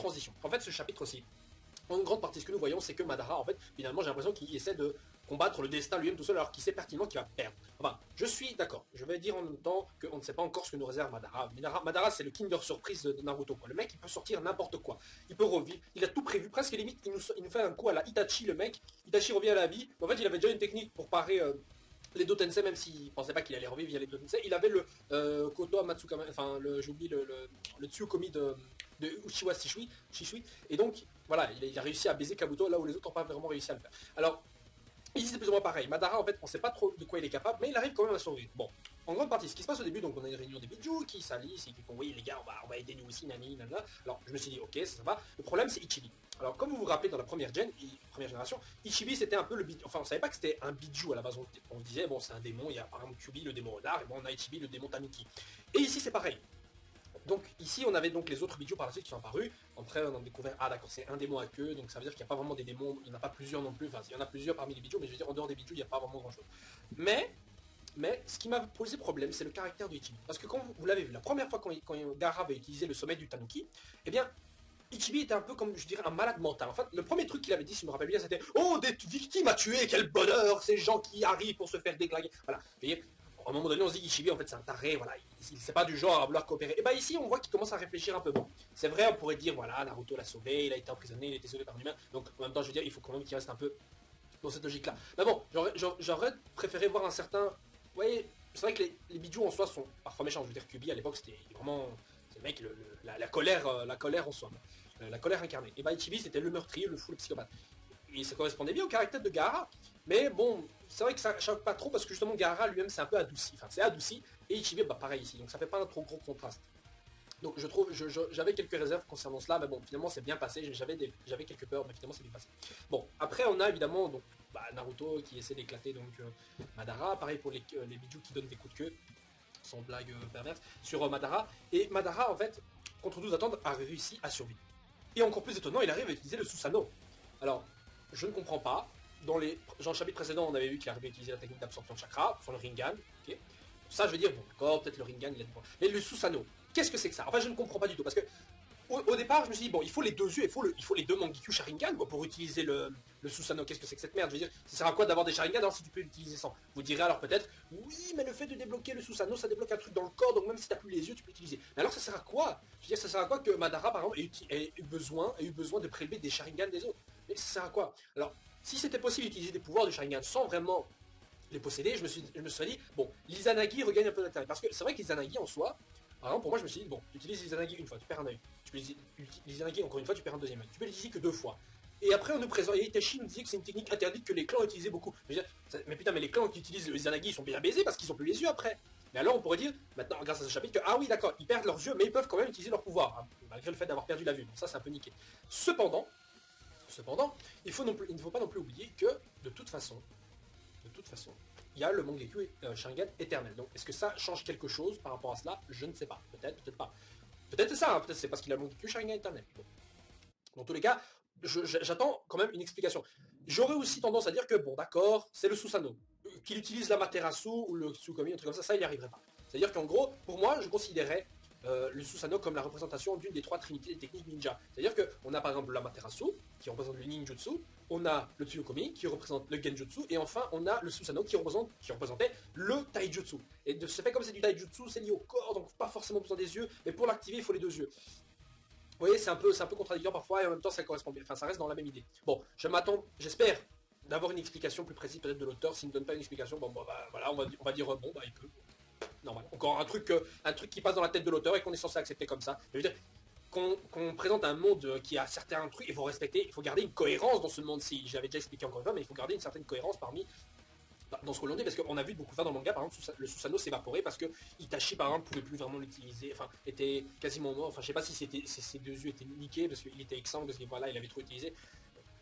transition. En fait, ce chapitre-ci, en grande partie, ce que nous voyons, c'est que Madara, en fait, finalement, j'ai l'impression qu'il essaie de combattre le destin lui-même tout seul, alors qu'il sait pertinemment qu'il va perdre. Enfin, je suis d'accord. Je vais dire en même temps qu'on ne sait pas encore ce que nous réserve Madara. Madara, c'est le Kinder Surprise de Naruto, quoi. Le mec, il peut sortir n'importe quoi. Il peut revivre. Il a tout prévu. Presque limite, il nous fait un coup à la Itachi, le mec. Itachi revient à la vie. Mais en fait, il avait déjà une technique pour parer les Dotensei, même s'il pensait pas qu'il allait revivre via les Dotensei. Il avait le Koto Matsukama, enfin, j'oublie le Tsuyokomi de Uchiwa Shishui, et donc, voilà, il a réussi à baiser Kabuto là où les autres n'ont pas vraiment réussi à le faire. Alors, ici c'est plus ou moins pareil. Madara, en fait, on sait pas trop de quoi il est capable, mais il arrive quand même à survivre. Bon, en grande partie, ce qui se passe au début, donc on a une réunion des Biju qui s'alient et qui font, oui les gars, on va aider nous aussi, nani, nana. Alors, je me suis dit, ok, ça va. Le problème, c'est Ichibi. Alors, comme vous vous rappelez, dans la première génération, Ichibi, c'était un peu le Biju. Enfin, on savait pas que c'était un Biju à la base. On se disait, bon, c'est un démon, il y a par exemple Kyubi, le démon Renard, et bon, on a Ichibi, le démon Tanuki. Et ici, c'est pareil. Donc ici on avait donc les autres Biju par la suite qui sont apparus. Après on a découvert, ah d'accord, c'est un démon à queue, donc ça veut dire qu'il n'y a pas vraiment des démons, il n'y en a pas plusieurs non plus, enfin il y en a plusieurs parmi les Biju, mais je veux dire en dehors des Biju il n'y a pas vraiment grand chose. Mais ce qui m'a posé problème, c'est le caractère de Ichibi. Parce que quand vous l'avez vu, la première fois quand Gaara avait utilisé le sommet du Tanuki, eh bien Ichibi était un peu comme, je dirais, un malade mental. En fait, le premier truc qu'il avait dit, si je me rappelle bien, c'était « Oh, des victimes à tuer, quel bonheur, ces gens qui arrivent pour se faire déglinguer. » Voilà, vous voyez, à un moment donné, on se dit Ichibi, en fait, c'est un taré, voilà, c'est pas du genre à vouloir coopérer. Et bah ici, on voit qu'il commence à réfléchir un peu. Bon, c'est vrai, on pourrait dire, voilà, Naruto l'a sauvé, il a été emprisonné, il a été sauvé par un humain. Donc, en même temps, je veux dire, il faut quand même qu'il reste un peu dans cette logique-là. Mais bon, j'aurais préféré voir un certain... Vous voyez, c'est vrai que les Biju en soi sont parfois méchants. Je veux dire, Kyubi, à l'époque, c'était vraiment... C'est le mec, la colère en soi. La colère incarnée. Et bah Ichibi, c'était le meurtrier, le fou, le psychopathe. Et ça correspondait bien au caractère de Gaara. Mais bon, c'est vrai que ça choque pas trop parce que justement Gaara lui-même c'est un peu adouci. Enfin, c'est adouci. Et Ichibi, bah pareil ici. Donc ça fait pas un trop gros contraste. Donc je trouve, j'avais quelques réserves concernant cela, mais bon, finalement c'est bien passé, j'avais quelques peurs, mais finalement c'est bien passé. Bon, après on a évidemment donc, Naruto qui essaie d'éclater donc Madara, pareil pour les Biju qui donnent des coups de queue, sans blague perverse, sur Madara, et Madara en fait, contre 12 attentes, a réussi à survivre. Et encore plus étonnant, il arrive à utiliser le Susanoo. Alors, je ne comprends pas, dans le chapitre précédent on avait vu qu'il arrivait à utiliser la technique d'absorption de chakra, sur le Rinnegan, ok. Ça, je veux dire, bon, d'accord, peut-être le Rinnegan, il a des points. Mais le Susanoo, qu'est-ce que c'est que ça? Enfin, je ne comprends pas du tout, parce que au départ, je me suis dit, bon, il faut les deux yeux, il faut les deux Mangekyo Sharingan pour utiliser le Susanoo. Qu'est-ce que c'est que cette merde? Je veux dire, ça sert à quoi d'avoir des Sharingan alors si tu peux l'utiliser sans? Vous direz alors peut-être, oui, mais le fait de débloquer le Susanoo, ça débloque un truc dans le corps, donc même si t'as plus les yeux, tu peux l'utiliser. Mais alors ça sert à quoi? Je veux dire, ça sert à quoi que Madara, par exemple, ait eu besoin de prélever des Sharingan des autres? Mais ça sert à quoi? Alors, si c'était possible d'utiliser des pouvoirs de Sharingan sans vraiment les posséder, je me serais dit, bon, l'Izanagi regagne un peu d'intérêt. Parce que c'est vrai que l'Izanagi en soi, par exemple, pour moi, je me suis dit, bon, tu utilises l'Izanagi une fois, tu perds un œil. Tu peux utiliser l'Izanagi encore une fois, tu perds un deuxième œil. Tu peux l'utiliser que 2 fois. Et après, on nous présente, et Itachi nous disait que c'est une technique interdite que les clans utilisaient beaucoup. Mais putain, mais les clans qui utilisent le Izanagi, ils sont bien baisés parce qu'ils ont plus les yeux après. Mais alors, on pourrait dire, maintenant, grâce à ce chapitre, que, ah oui, d'accord, ils perdent leurs yeux, mais ils peuvent quand même utiliser leur pouvoir, hein, malgré le fait d'avoir perdu la vue. Donc ça, c'est un peu niqué. Cependant, il ne faut pas non plus oublier que, de toute façon, il y a le Mangekyo Sharingan éternel. Donc, est-ce que ça change quelque chose par rapport à cela? Je ne sais pas. Peut-être, peut-être pas. Peut-être c'est ça, hein. Peut-être c'est parce qu'il a le Mangekyo Sharingan éternel. Bon. Dans tous les cas, j'attends quand même une explication. J'aurais aussi tendance à dire que, bon, d'accord, c'est le Susanoo. Qu'il utilise la Materasu ou le Tsukomi, un truc comme ça il n'y arriverait pas. C'est-à-dire qu'en gros, pour moi, je considérais le Susanoo comme la représentation d'une des 3 trinités des techniques ninja. C'est-à-dire qu'on a par exemple la Materasu, qui représente le ninjutsu, on a le Tsuyokomi, qui représente le genjutsu, et enfin on a le Susanoo qui représentait le taijutsu. Et de ce fait, comme c'est du taijutsu, c'est lié au corps, donc pas forcément besoin des yeux, mais pour l'activer, il faut les 2 yeux. Vous voyez, c'est un peu contradictoire parfois, et en même temps ça correspond bien, enfin ça reste dans la même idée. Bon, j'espère d'avoir une explication plus précise peut-être de l'auteur. S'il ne donne pas une explication, bon bah voilà, on va dire bon bah il peut. Normal. Encore un truc qui passe dans la tête de l'auteur et qu'on est censé accepter comme ça. Je veux dire, qu'on présente un monde qui a certains trucs, il faut respecter, il faut garder une cohérence dans ce monde-ci. J'avais déjà expliqué encore une fois, mais il faut garder une certaine cohérence dans ce que l'on dit, parce qu'on a vu beaucoup de fois dans le manga, par exemple, le Susanoo s'évaporer parce que Itachi, par exemple, pouvait plus vraiment l'utiliser, enfin, était quasiment mort. Enfin, je sais pas si ses 2 yeux étaient niqués parce qu'il était exsangue, parce que voilà, il avait trop utilisé.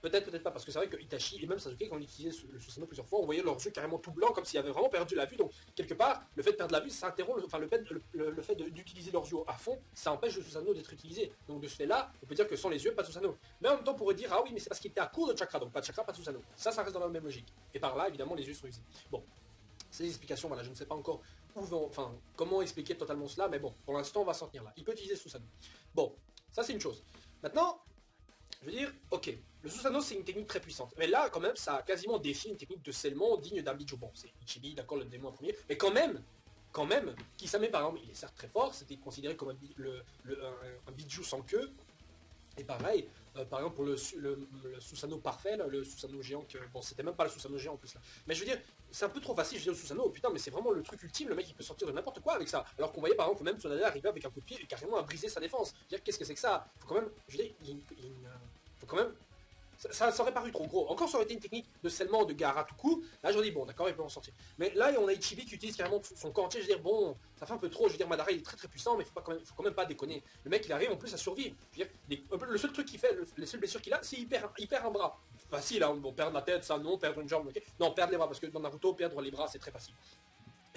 Peut-être pas, parce que c'est vrai que Itachi et même Sasuke, quand on utilisait le Susanoo plusieurs fois, on voyait leurs yeux carrément tout blancs, comme s'ils avaient vraiment perdu la vue. Donc, quelque part, le fait de perdre la vue, ça interrompt, enfin, le fait d'utiliser leurs yeux à fond, ça empêche le Susanoo d'être utilisé. Donc, de ce fait-là, on peut dire que sans les yeux, pas de Susanoo. Mais en même temps, on pourrait dire, ah oui, mais c'est parce qu'il était à court de chakra, donc pas de chakra, pas de Susanoo. Ça reste dans la même logique. Et par là, évidemment, les yeux sont usés. Bon. Ces explications, voilà, je ne sais pas encore comment expliquer totalement cela, mais bon, pour l'instant, on va s'en tenir là. Il peut utiliser Susanoo. Bon, ça c'est une chose. Maintenant, je veux dire, ok, le Susanoo c'est une technique très puissante, mais là quand même ça a quasiment défié une technique de scellement digne d'un Bijou. Bon, c'est Ichibi, d'accord, le démon en premier, mais quand même, Kisame par exemple, il est certes très fort, c'était considéré comme un Bijou sans queue, et pareil, par exemple pour le Susanoo parfait, là, le Susanoo géant, bon c'était même pas le Susanoo géant en plus là, mais je veux dire, c'est un peu trop facile, je veux dire le Susanoo, oh, putain mais c'est vraiment le truc ultime, le mec il peut sortir de n'importe quoi avec ça, alors qu'on voyait par exemple même Tsunade arriver avec un coup de pied et carrément à briser sa défense, je veux dire qu'est-ce que c'est que ça, faut quand même, je veux dire, faut quand même ça aurait paru trop gros. Encore ça aurait été une technique de scellement de Gaara tout court. Là j'aurais dit bon d'accord il peut en sortir. Mais là on a Ichibi qui utilise carrément son corps entier. Je veux dire bon ça fait un peu trop. Je veux dire Madara il est très très puissant mais faut quand même pas déconner. Le mec il arrive en plus à survivre. Je veux dire, le seul truc qu'il fait, les seules blessures qu'il a c'est il perd un bras. Facile hein, bon perdre la tête ça non, perdre une jambe ok. Non perdre les bras parce que dans Naruto perdre les bras c'est très facile.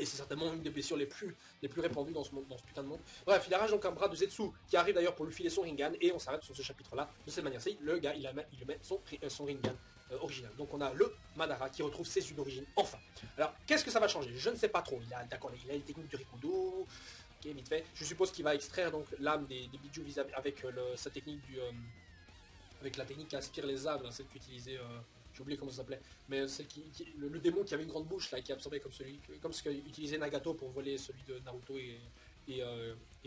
Et c'est certainement une des blessures les plus répandues dans ce putain de monde. Bref, il arrache donc un bras de Zetsu, qui arrive d'ailleurs pour lui filer son Rinnegan, et on s'arrête sur ce chapitre-là de cette manière-ci. Le gars, il met son Rinnegan original. Donc on a le Madara qui retrouve ses yeux d'origine, enfin. Alors, qu'est-ce que ça va changer? Je ne sais pas trop. D'accord, il a les techniques du Rikudo, ok, vite fait. Je suppose qu'il va extraire donc l'âme des Bijou avec sa technique avec la technique qui aspire les âmes, celle qu'utilisait... j'ai oublié comment ça s'appelait, mais celle le démon qui avait une grande bouche là, qui absorbait comme ce qu'utilisait Nagato pour voler celui de Naruto et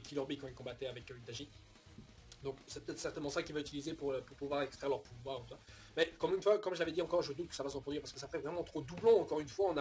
Killer Bee quand il combattait avec Itachi. Donc c'est peut-être certainement ça qu'il va utiliser pour pouvoir extraire leur pouvoir. Mais comme une fois, comme je l'avais dit encore, je doute que ça va se reproduire parce que ça fait vraiment trop doublon. Encore une fois,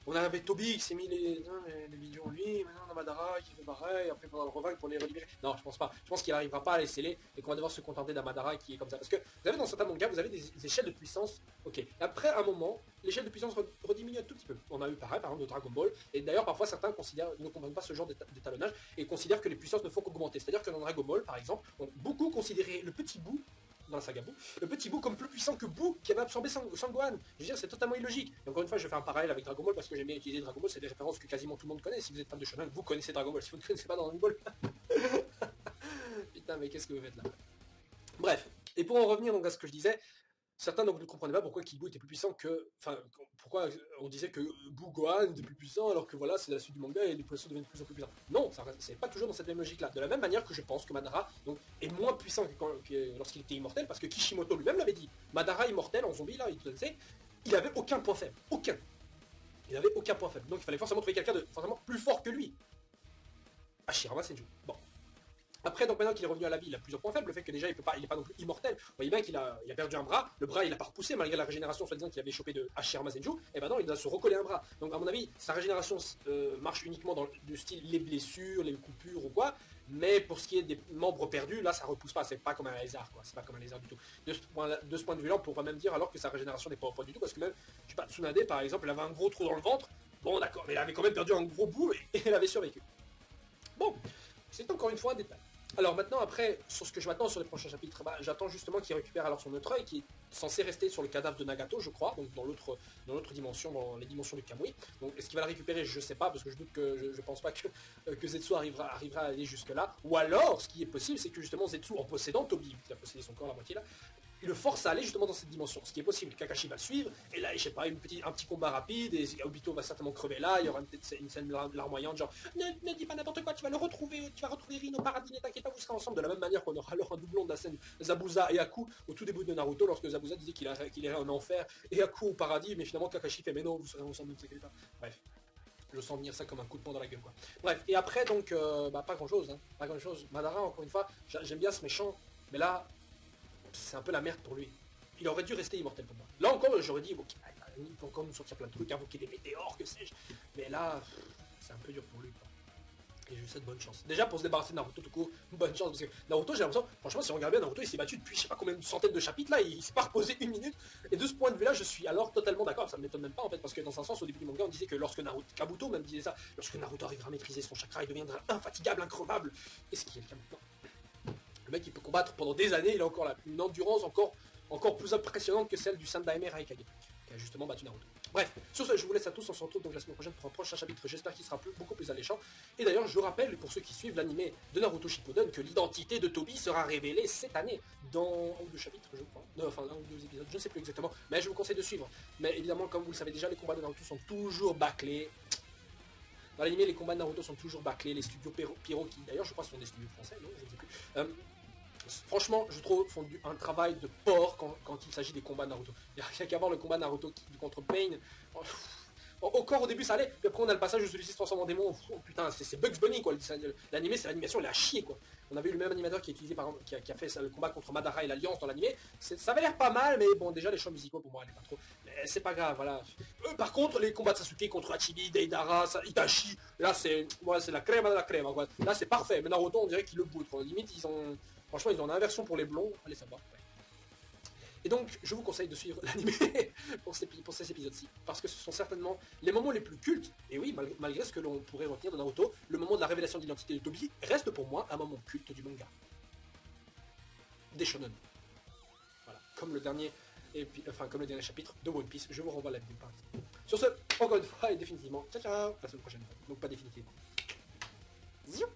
on a avec Toby qui s'est mis les vidéos en lui, maintenant on a Madara qui fait pareil, après il faudra le revaincre pour les relibérer. Non, je pense pas. Je pense qu'il n'arrivera pas à les sceller et qu'on va devoir se contenter d'un Madara qui est comme ça. Parce que vous avez dans certains mangas, vous avez des échelles de puissance. Ok. Après un moment, l'échelle de puissance rediminue un tout petit peu. On a eu pareil par exemple de Dragon Ball. Et d'ailleurs parfois certains ne comprennent pas ce genre d'étalonnage et considèrent que les puissances ne font qu'augmenter. C'est-à-dire que dans Dragon Ball par exemple, on beaucoup considéré le petit bout dans la saga Boo, le petit Boo comme plus puissant que Boo qui avait absorbé Sangohan. Je veux dire, c'est totalement illogique. Et encore une fois, je fais un parallèle avec Dragon Ball parce que j'aime bien utiliser Dragon Ball, c'est des références que quasiment tout le monde connaît. Si vous êtes fan de Shonen, vous connaissez Dragon Ball. Si vous ne connaissez pas Dragon Ball, putain, mais qu'est-ce que vous faites là? Bref, et pour en revenir donc à ce que je disais, certains donc ne comprenaient pas pourquoi Kibu était plus puissant que... Enfin, pourquoi on disait que Boo Gohan était plus puissant alors que voilà, c'est la suite du manga et les poissons deviennent de plus en plus puissants. Non, c'est pas toujours dans cette même logique-là. De la même manière que je pense que Madara donc, est moins puissant que lorsqu'il était immortel, parce que Kishimoto lui-même l'avait dit. Madara immortel en zombie, là, il avait aucun point faible. Aucun. Il avait aucun point faible. Donc il fallait forcément trouver quelqu'un de forcément plus fort que lui. Hashirama Senju. Bon. Après, donc maintenant qu'il est revenu à la vie, il a plusieurs points faibles. Le fait que déjà il n'est pas non plus immortel. Vous voyez bien qu'il a perdu un bras. Le bras il n'a pas repoussé malgré la régénération soi-disant qu'il avait chopé de Hashirama Senju. Et maintenant il doit se recoller un bras. Donc à mon avis, sa régénération marche uniquement dans le style les blessures, les coupures ou quoi. Mais pour ce qui est des membres perdus, là ça repousse pas. C'est pas comme un lézard quoi. C'est pas comme un lézard du tout. De ce point de vue-là, on pourrait même dire alors que sa régénération n'est pas du tout parce que même, je sais pas, Tsunade par exemple, elle avait un gros trou dans le ventre. Bon d'accord, mais elle avait quand même perdu un gros bout et elle avait survécu. Bon, c'est encore une fois un détail. Alors maintenant, après, sur ce que je m'attends sur les prochains chapitres, j'attends justement qu'il récupère alors son autre œil, qui est censé rester sur le cadavre de Nagato, je crois, donc dans l'autre dimension, dans les dimensions du Kamui. Donc est-ce qu'il va la récupérer? Je sais pas, parce que je doute que je pense pas que Zetsu arrivera à aller jusque-là. Ou alors, ce qui est possible, c'est que justement Zetsu, en possédant Toby, qui a possédé son corps la moitié là, il le force à aller justement dans cette dimension, ce qui est possible. Kakashi va le suivre, et là, je sais pas, un petit combat rapide, et Obito va certainement crever là, il y aura peut-être une scène larmoyante, genre ne dis pas n'importe quoi, tu vas retrouver Rin au paradis, ne t'inquiète pas, vous serez ensemble, de la même manière qu'on aura alors un doublon de la scène Zabuza et Aku au tout début de Naruto, lorsque Zabuza disait qu'il irait en enfer, et Aku au paradis, mais finalement Kakashi fait mais non, vous serez ensemble, ne vous inquiétez pas. Bref. Je sens venir ça comme un coup de poing dans la gueule quoi. Bref, et après donc, pas grand chose, hein, pas grand chose. Madara, encore une fois, j'aime bien ce méchant, mais là, c'est un peu la merde pour lui. Il aurait dû rester immortel pour moi. Là encore, j'aurais dit, ok, il peut encore nous sortir plein de trucs, invoquer des météores, que sais-je. Mais là, c'est un peu dur pour lui. Quoi. Et je lui souhaite bonne chance. Déjà, pour se débarrasser de Naruto tout court, bonne chance. Parce que Naruto, j'ai l'impression, franchement, si on regarde bien, Naruto, il s'est battu depuis je sais pas combien de centaines de chapitres, là, il s'est pas reposé une minute. Et de ce point de vue-là, je suis alors totalement d'accord. Ça ne m'étonne même pas, en fait, parce que dans un sens, au début du manga, on disait que lorsque Kabuto même disait ça, lorsque Naruto arrivera à maîtriser son chakra, il deviendra infatigable, increvable. Et ce qui est le cas maintenant. Le mec il peut combattre pendant des années, il a encore une endurance encore plus impressionnante que celle du Sandaime Raikage, qui a justement battu Naruto. Bref, sur ce, je vous laisse à tous, on se retrouve donc la semaine prochaine pour un prochain chapitre, j'espère qu'il sera beaucoup plus alléchant. Et d'ailleurs, je rappelle, pour ceux qui suivent l'animé de Naruto Shippuden, que l'identité de Toby sera révélée cette année, dans un ou deux chapitres, je crois. Enfin, un ou deux épisodes, je ne sais plus exactement, mais je vous conseille de suivre. Mais évidemment, comme vous le savez déjà, les combats de Naruto sont toujours bâclés. Dans l'animé, les combats de Naruto sont toujours bâclés, les studios Pyro qui, d'ailleurs, je crois, sont des studios français, non, je ne sais plus. Franchement, je trouve qu'ils font un travail de porc quand il s'agit des combats Naruto. Il n'y a rien qu'à voir le combat Naruto contre Pain. Encore au début ça allait, puis après on a le passage où celui-ci se transforme en démon. Oh putain, c'est Bugs Bunny quoi. L'animé, c'est l'animation, elle est à chier quoi. On avait eu le même animateur qui a utilisé par exemple, qui a fait ça, le combat contre Madara et l'Alliance dans l'animé. Ça avait l'air pas mal, mais bon, déjà les choix musicaux pour moi, elle est pas trop. Mais c'est pas grave, voilà. Par contre, les combats de Sasuke contre Hachibi, Deidara, Itachi, là c'est la crème de la crème quoi. Là c'est parfait. Mais Naruto, on dirait qu'ils le boutent. Limite, franchement, ils ont une inversion pour les blonds. Allez, ça va. Ouais. Et donc, je vous conseille de suivre l'animé pour ces épisodes-ci, parce que ce sont certainement les moments les plus cultes, et oui, malgré ce que l'on pourrait retenir de Naruto, le moment de la révélation de l'identité de Tobi reste pour moi un moment culte du manga. Des shonen. Voilà, comme le dernier chapitre de One Piece, je vous renvoie à la vidéo partie. Sur ce, encore une fois et définitivement, ciao ciao, à la semaine prochaine. Donc pas définitivement. Ziou.